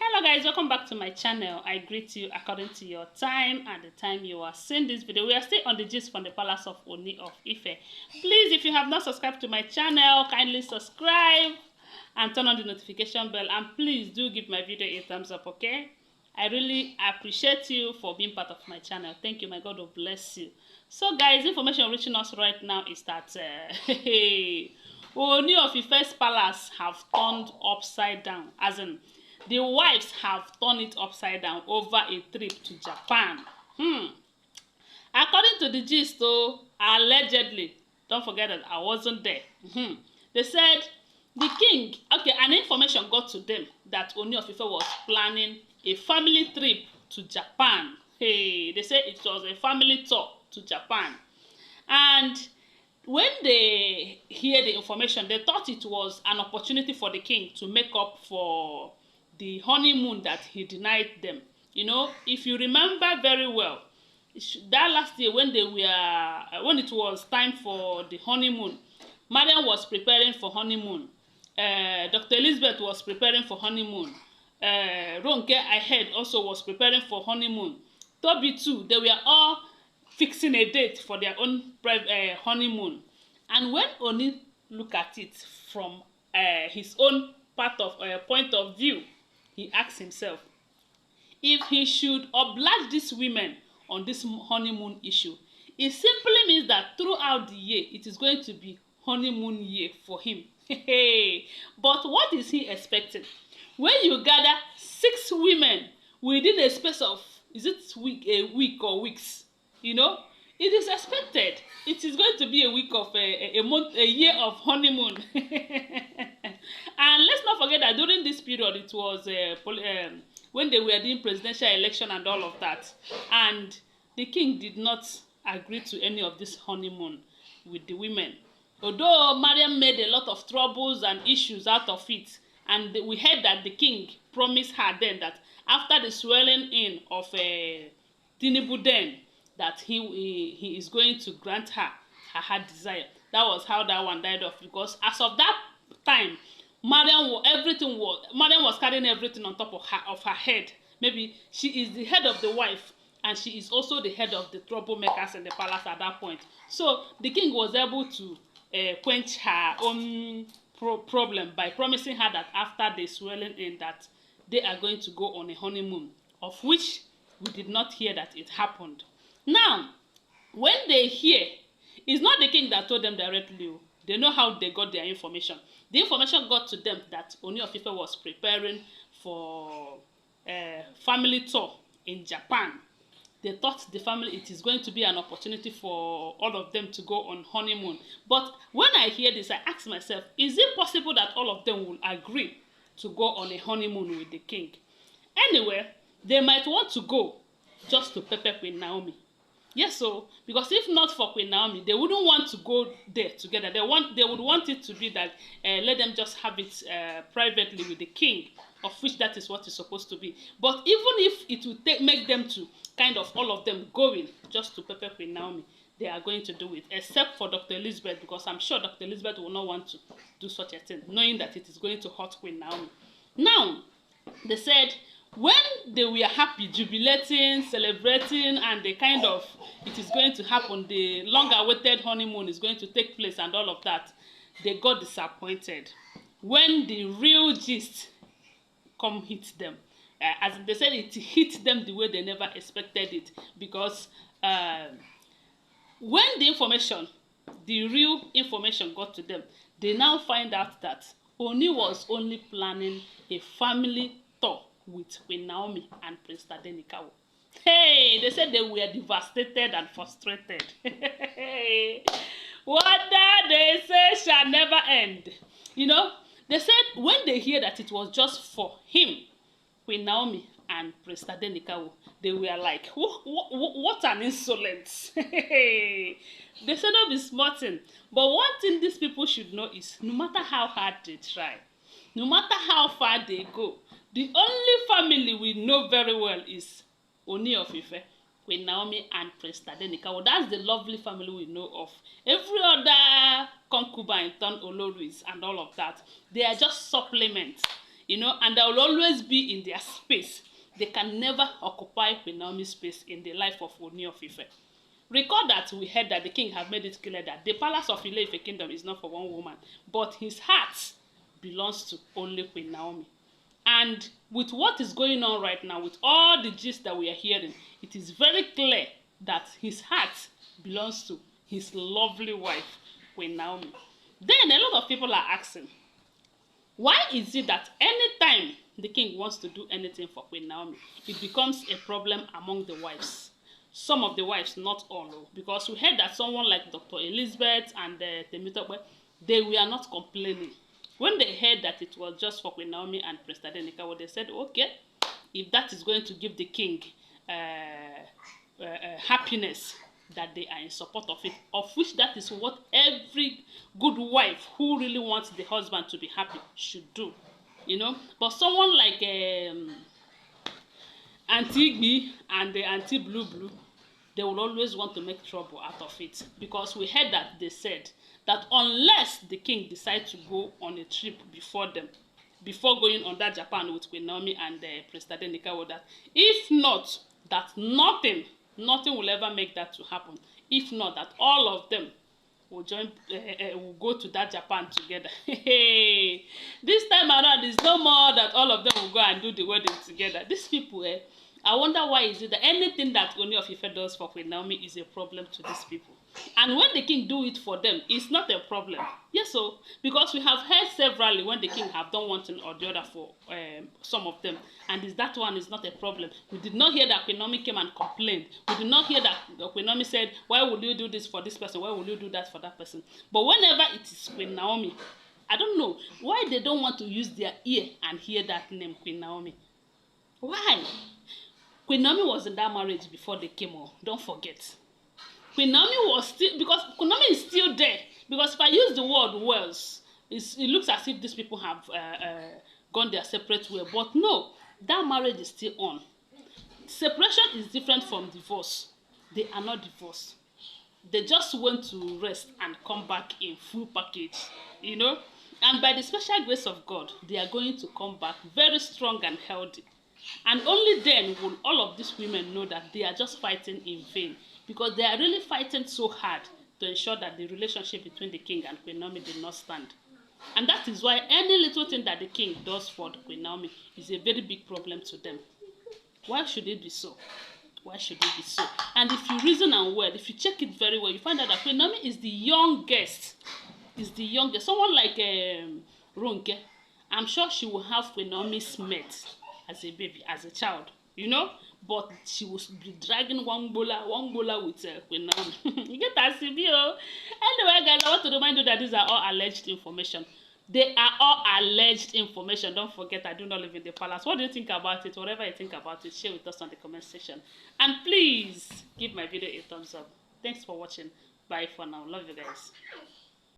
Hello guys, welcome back to my channel. I greet you according to your time and the time you are seeing this video. We are still on the gist from the palace of Ooni of Ife. Please, if you have not subscribed to my channel, kindly subscribe and turn on the notification bell, and please do give my video a thumbs up, okay? I really appreciate you for being part of my channel. Thank you. My God will bless you. So guys, information reaching us right now is that Ooni of Ife's palace have turned upside down, as in the wives have turned it upside down over a trip to Japan. According to the gist, though, allegedly, don't forget that I wasn't there. They said the king, okay, an information got to them that Ooni of Ife was planning a family trip to Japan. Hey, they said it was a family tour to Japan. And when they hear the information, they thought it was an opportunity for the king to make up for the honeymoon that he denied them. You know, if you remember very well, that last year when it was time for the honeymoon, Mariam was preparing for honeymoon. Dr. Elizabeth was preparing for honeymoon. Ronke, I heard, also was preparing for honeymoon. Tobi too, they were all fixing a date for their own private honeymoon. And when Ooni look at it from his own point of view, he asked himself if he should oblige these women on this honeymoon issue. It simply means that throughout the year, it is going to be honeymoon year for him. But what is he expecting? When you gather 6 women within a space of, is it a week or weeks? You know, it is expected. It is going to be a week of a month, a year of honeymoon. And let's not forget that during this period, it was when they were doing presidential election and all of that. And the king did not agree to any of this honeymoon with the women. Although Mariam made a lot of troubles and issues out of it. And we heard that the king promised her then that after the swelling in of Tinubu then, that he is going to grant her heart desire. That was how that one died off, because as of that time, Mariam was carrying everything on top of her head. Maybe she is the head of the wife, and she is also the head of the troublemakers in the palace at that point. So the king was able to quench her own problem by promising her that after the swelling in, that they are going to go on a honeymoon, of which we did not hear that it happened. Now, when they hear, it's not the king that told them directly. They know how they got their information. The information got to them that Ooni of Ife was preparing for a family tour in Japan. They thought it is going to be an opportunity for all of them to go on honeymoon. But when I hear this, I ask myself, is it possible that all of them will agree to go on a honeymoon with the king? Anyway, they might want to go just to pepper Queen Naomi. Yes, so because if not for Queen Naomi, they wouldn't want to go there together. They would want it to be that let them just have it privately with the king, of which that is what it's supposed to be. But even if it would make them to kind of all of them going just to pepper Queen Naomi, they are going to do it, except for Dr. Elizabeth, because I'm sure Dr. Elizabeth will not want to do such a thing, knowing that it is going to hurt Queen Naomi. Now, they said when they were happy, jubilating, celebrating, and they kind of, it is going to happen, the long-awaited honeymoon is going to take place and all of that, they got disappointed when the real gist hit them. As they said, it hit them the way they never expected it, because when the real information got to them, they now find out that Ooni was only planning a family tour with Queen Naomi and Prince Tadenikawo. Hey, they said they were devastated and frustrated. What they say shall never end. You know, they said when they hear that it was just for him, Queen Naomi and Prince Tadenikawo, they were like, what an insolence. They said not be smarting. But one thing these people should know is, no matter how hard they try, no matter how far they go, the only family we know very well is Ooni of Ife, Queen Naomi, and Prince Tadenikawo. That's the lovely family we know of. Every other concubine turned Olories and all of that, they are just supplements. you know, and they will always be in their space. They can never occupy Queen Naomi's space in the life of Ooni of Ife. Recall that we heard that the king have made it clear that the palace of Ile-Ife kingdom is not for one woman, but his heart belongs to only Queen Naomi. And with what is going on right now, with all the gist that we are hearing, it is very clear that his heart belongs to his lovely wife, Queen Naomi. Then a lot of people are asking, why is it that anytime the king wants to do anything for Queen Naomi, it becomes a problem among the wives? Some of the wives, not all, because we heard that someone like Dr. Elizabeth and Temitope, they were not complaining. When they heard that it was just for Queen Naomi and Prince Tadenikawo, they said, okay, if that is going to give the king happiness, that they are in support of it, of which that is what every good wife who really wants the husband to be happy should do, you know. But someone like Auntie Agba and the Auntie Blue, they will always want to make trouble out of it, because we heard that they said that unless the king decides to go on a trip before them, before going on that Japan with Queen Naomi and Prince Tadenikawo, that if not, that nothing will ever make that to happen. If not, that all of them will join, will go to that Japan together. This time around, it's no more that all of them will go and do the wedding together. These people, I wonder why is it that anything that Ooni of Ife does for Queen Naomi is a problem to these people. And when the king do it for them, it's not a problem. Yes, so because we have heard severally when the king have done one thing or the other for some of them, and that one is not a problem. We did not hear that Queen Naomi came and complained. We did not hear that Queen Naomi said, why would you do this for this person? Why would you do that for that person? But whenever it is Queen Naomi, I don't know why they don't want to use their ear and hear that name, Queen Naomi. Why? Queen Naomi was in that marriage before they came on. Don't forget. Queen Naomi was still, because Queen Naomi is still there. Because if I use the word wells, it looks as if these people have gone their separate way. But no, that marriage is still on. Separation is different from divorce. They are not divorced. They just went to rest and come back in full package, you know. And by the special grace of God, they are going to come back very strong and healthy. And only then will all of these women know that they are just fighting in vain, because they are really fighting so hard to ensure that the relationship between the king and Queen Naomi did not stand. And that is why any little thing that the king does for Queen Naomi is a very big problem to them. Why should it be so? Why should it be so? And if you reason and well, if you check it very well, you find out that Queen Naomi is the youngest. Is the youngest. Someone like Ronke, I'm sure she will have Queen Naomi's mate as a baby, as a child, you know. But she will be dragging one bola with Queen Naomi. You get that, CBO? Anyway, guys, I want to remind you that these are all alleged information. They are all alleged information. Don't forget, I do not live in the palace. What do you think about it? Whatever you think about it, share with us on the comment section. And please give my video a thumbs up. Thanks for watching. Bye for now. Love you guys.